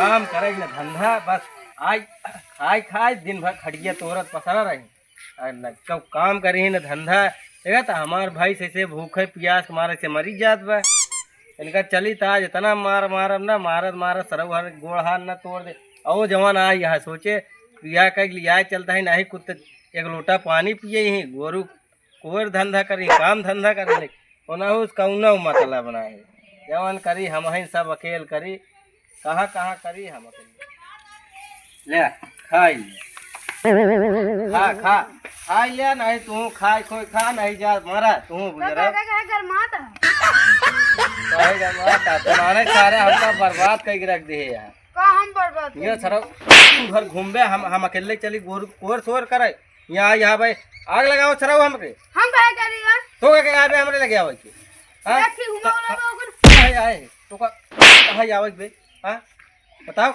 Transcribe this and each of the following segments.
काम करे न धंधा बस आज खाए खाए दिन भर खटिया तोरत पसरा रही न कब काम करी न धंधा देखा तो हमार भाई से भूखे प्यास मारे से मरी जात बा। इनका चली था इतना मार मारब न मारत मारत सरव हर गोड़ हाथ न तोड़ दे। और जवान आ यहाँ सोचे पिया कर लिया चलता है नहीं कुछ एक लोटा पानी पिए ही गोरू कोर धंधा करी काम धंधा करी उसका मतलब बनाए जवान करी हम ही सब अकेल करी कहाँ कहाँ करी हम अकेले ले खाई ले खा खा खाई ले नहीं तू खाए कोई खा नहीं जा मारा तू गुजरा तुम्हारे सारे हमका बर्बाद करके रख दिए यार का हम बर्बाद ये सर घर घूमबे हम अकेले चली कोर सोर करे यहाँ भाई आग लगाओ सर हमरे हम क्या करेगा तो क्या आबे हमरे लगे आवे के हां देखी घुमा वाला लोग आए आए तो कहां आवे बे हां बताओ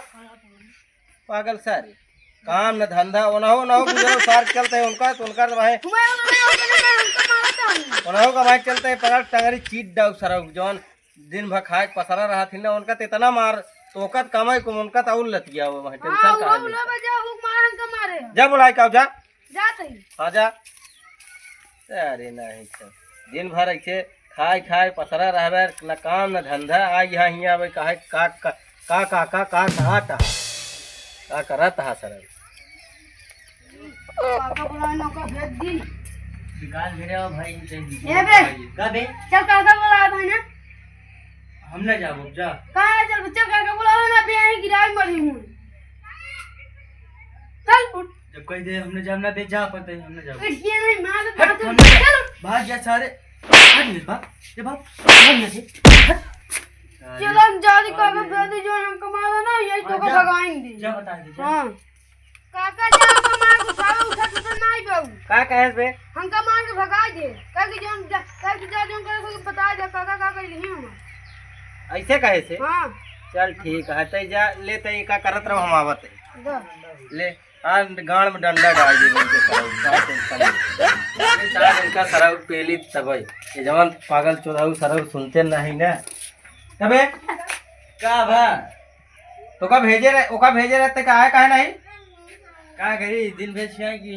पागल सारे काम न धंधा ओना हो गुजरो सार चलते है उनका तो उनका भाई घुमा वाला हमको मारता हूं ओना हो का भाई चलते है पकड़ टंगरी चीट डाउ सर जौन दिन भर खाए पसरा रहा थी ना उनका इतना मार तो ओकत कमाई को उनका तो उल लतिया वो वहां टेंशन का बोला बजा हुक मार हमको मारे जा बुलाई का जा जाते ही आजा अरे नहीं सब दिन भर ऐसे खाए खाए पसरा रहबे न काम न धंधा आ यहाँ हियाँ आवे काहे का करत हा सर काका बोला ना का भेज दी निकाल दे रे भाई ए बे का बे चल काका बोला था ना हम ना जाबो जा कहां चल बच्चा काका बोला ना बे यहीं गिराई मरी हूं चल उठ जब कह दे हमने जाना दे जा पता है हमने जाबो ये नहीं मार चल भाग जा सारे भाग नहीं भाग ये भाग नहीं चलो हम जल्दी काका भेज दे जो हमको मारा ना यही तो को भगाएंगे जा बता दे हां काका जा हमको मार के भाग उठा तो नहीं बाबू का कहे बे हमका मार के भगा दे काकी जोन काकी जा जोन करे को बता दे काका काका नहीं हम ऐसे कहे से हां चल ठीक है तै जा ले तै का करत रहो हम आवत दो ले आज गांड में डंडा डाल दी इनके सरव इनका सरव पेली तब ये जवान पागल चोराऊ सरव सुनते नहीं ना तबे का भा तो का भेजे रहते काहे नहीं का गरी दिन भेज की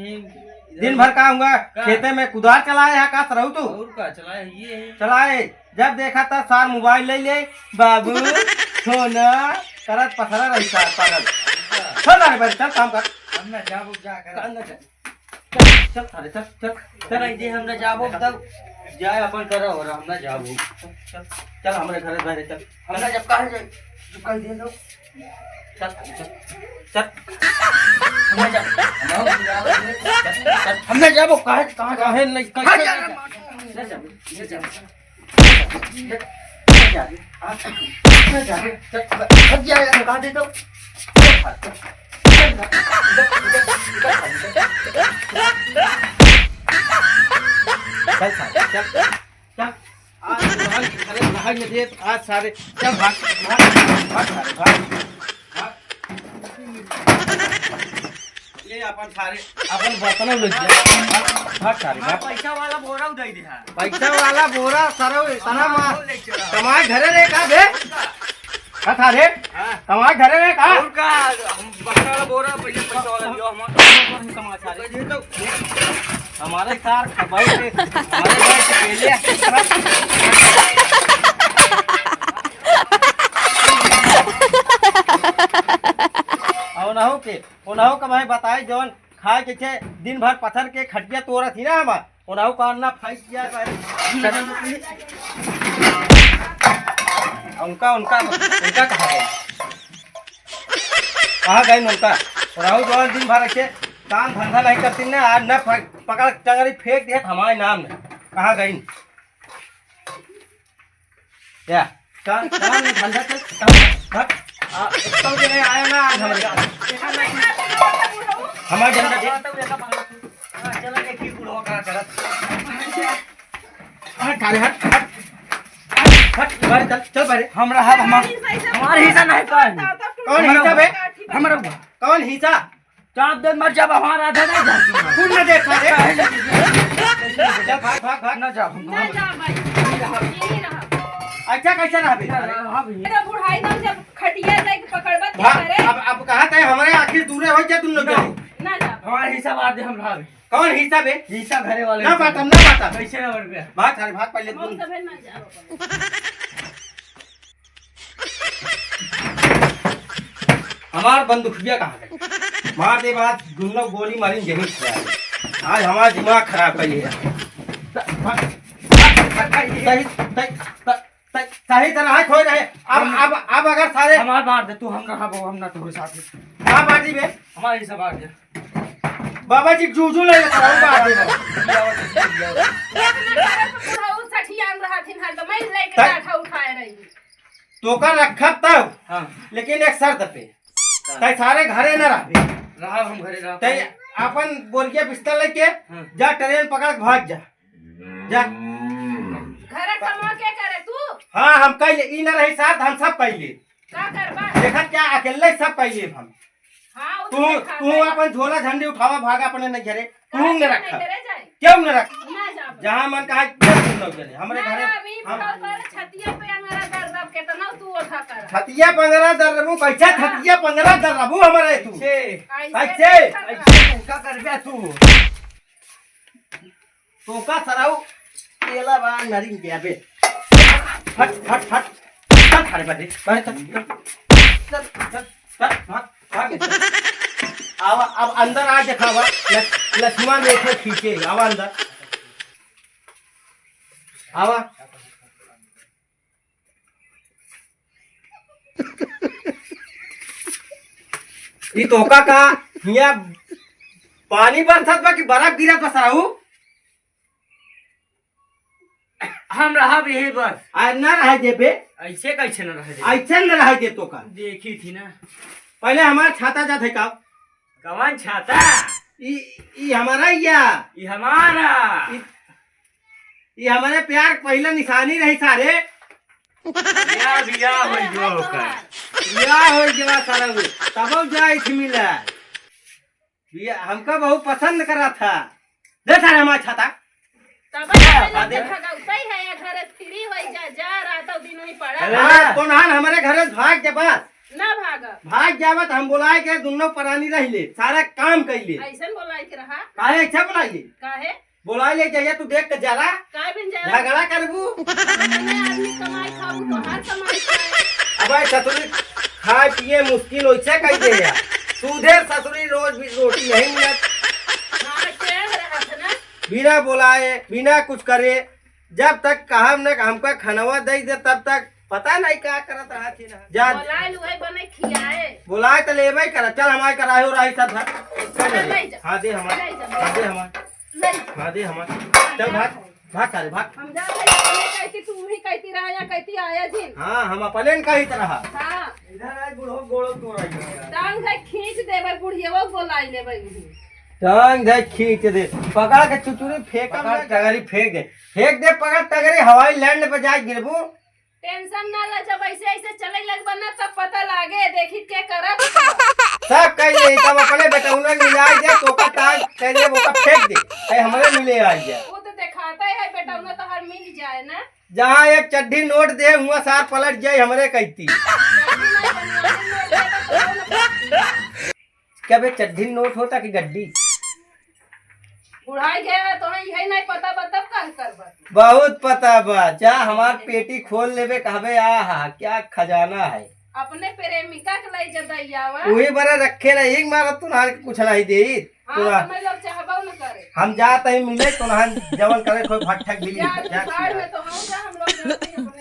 दिन भर का हुआ खेते में कुदार चलाए है का सरव तू और का चलाए ये चलाए जब देखा था सार मोबाइल ले ले बाबू सोना करत पथरा रही सार पागल चल रे भाई चल काम कर हमने जाबो जा कर अंदर चल अरे चल चल चल आई दे हमने जाबो तब जाए अपन करो और हमने जाबो चल चल हमारे घर बैठे चल हमने जब कहा जाए जब कह दे लो चल चल हमने जाबो काहे नहीं कैसे ले जा हट जाएगा कहा दे दो आज सारे चल भाग ये अपन सारे अपन बर्तन ले भाग सारे पैसा वाला बोरा उठाई दे पैसा वाला बोरा सरो इतना कमाए घरे रे का बे का था रे कमाए घरे रे का और का हम बकरा वाला बोरा पैसा वाला दियो हम कमा सारे दे तो हमारे सार भाई से हमारे भाई से पहले ओनाहो का भाई बताए जौन खाए के छे दिन भर पत्थर के खटिया तोड़ा थी ना हम ओनाहो करना फाइट किया उनका उनका उनका कहाँ गई उनका ओनाहो जौन दिन भर रखे काम धंधा नहीं करती ना आज न पकड़ टंगरी फेंक दिया हमारे नाम में कहाँ गई क्या काम धंधा चल नहीं आया ना आज हमारे झंडा चला के की कुड़ो का करत हट हट हट हट बारे चल बारे हमरा हमारे हिस्सा नहीं कौन हिस्सा बे हमरा कौन हिस्सा चाप दिन मर जब हमारा आधा नहीं जाती कौन न देखा रे भाग ना जा भाई अच्छा कैसा रहा बे मेरा बुढ़ाई दम जब खटिया जाके पकड़बत हो जा तुम लोग ना। जाने। ना जा हमारा हिस्सा बांट दे हम भाग कौन हिसाब है? हिस्सा घरे वाले ना बाटम ना बाटम। कैसे ना बढ़ गया भाग सारे भाग पहले हम तुम। सब ना जा हमार बंदूकिया कहाँ गई? मार दे बात तुम लोग गोली मारी जमीन खराब। आज हमारा दिमाग खराब कर लिया। सही सही तरह हाथ खोल रहे। अब अगर सारे हमार बांट दे तू हम रहा हम ना तुम्हारे साथ कहाँ बाटी में हमारा हिस्सा बांट दे बाबा जी जूझू ले बाटी में बुढ़ऊ सठियान रहा थिन हर मैं लेके आठा उठाए रही तो का रखा तब हाँ लेकिन एक शर्त पे तय सारे घरे न रहे रहा हम घरे रहा तय अपन बोरिया पिस्तौल लेके हाँ। जा ट्रेन पकड़ के भाग जा जा। घर कमा के करे तू हाँ हम कैले ई न रही साथ हम सब कैले का करबा देखा क्या अकेले सब कैले हम। हां तू अपन झोला झंडी उठावा भागा अपने न घरे तू न रखा जाए क्यों न रख ना जा जहाँ मन कहा तुम लोग चले हमारे ना घरे अभी पर छतिया पे अंगरा दर्द केतना तू उठा कर छतिया पंगरा दर्रबू कैसा छतिया पंगरा दर्रबू हमारे तू कैसे क्या कर गया तू तो का सराऊ तेला बा नरिंग गया बे हट हट हट चल खड़े बैठे बैठ चल चल चल भाग आवा अब अंदर आ दिखावा लक्ष्मण रेखे खींचे आवा अंदर आवा ये तोका का हिया पानी बरसत बा कि बर्फ गिरत बा सराऊ हम रहा भी यही बस आज न रह दे बे ऐसे कैसे न रह दे ऐसे न रह दे तो का देखी थी ना पहले हमारा छाता जात है का कवन छाता ई हमारा या ये हमारा ये हमारे प्यार पहला निशानी रही सारे या बिया हो जो कर या हो गया सारा वो तब जाए थी मिला ये हमका बहुत पसंद करा था दे सारे हमारा छाता तब देखा उतई है या घर फ्री होई जा रात दिन ही पड़ा हाँ तो नान हमारे घर से भाग जा बस ना भाग जावत हम बुलाए के दोनों प्राणी रह ले सारा काम कर ले ऐसन बोलाई के रहा काहे अच्छा बुलाई ले काहे बुला ले जाइए तू देख के जरा काहे बिन जा झगड़ा करबू आदमी कमाई खाऊ तो हर कमाई खाए अब ससुरी खाए पिए मुश्किल वैसे कह दे यार सुधेर ससुरी रोज भी रोटी नहीं मिलत हां टेढ़ रहत ना बिना बुलाए बिना कुछ करे जब तक कहम न हमका खनवा दे दे तब तक पता नहीं क्या करत रहा थी ना जा बोलाए लुए बने खियाए बुलाए तो लेबे कर चल हमारे कराहे हो रही सब ले जा। हाँ दे हमारे हाँ दे हमारे ले हाँ दे हमारे चल भाग भाग सारे भाग हम जा रहे कहती तू ही कहती रहा या कहती आया जिन हाँ हम अपने न कही तरह हां इधर आए बुढ़ो गोड़ो तो रही टांग से खींच देबर बुढ़िया बोलाई लेबै टांग दे खींच दे पकड़ के चुचुरी फेंक टगरी फेंक दे पकड़ टगरी हवाई लैंड पे जाए गिरबू टेंशन ना ले जब ऐसे ऐसे चले लग बना तब पता लागे देखी के करत सब कह दे तब अपने बेटा उन्हें मिलाई दे तो का टांग कह दे वो का फेंक दे कहीं हमारे मिले आ जाए वो तो दिखाता है बेटा उन्हें तो हर मिल जाए ना जहाँ एक चड्ढी नोट दे हुआ सार पलट जाए हमारे कहती क्या बे चड्ढी नोट होता कि गड्डी बुढ़ाई गया तो यही नहीं पता बतब का करबा बहुत पता बा जा हमार पेटी खोल लेबे कहबे आहा क्या खजाना है अपने प्रेमिका के लाई जदैयावा वही बरा रखे रही मारा तुनार के कुछ नहीं दे हां मैं लोग चाहबो न करे हम जाते ही मिले तुनार जवन करे कोई भट्ठक मिली जा में तो हम लोग जाते हैं अपने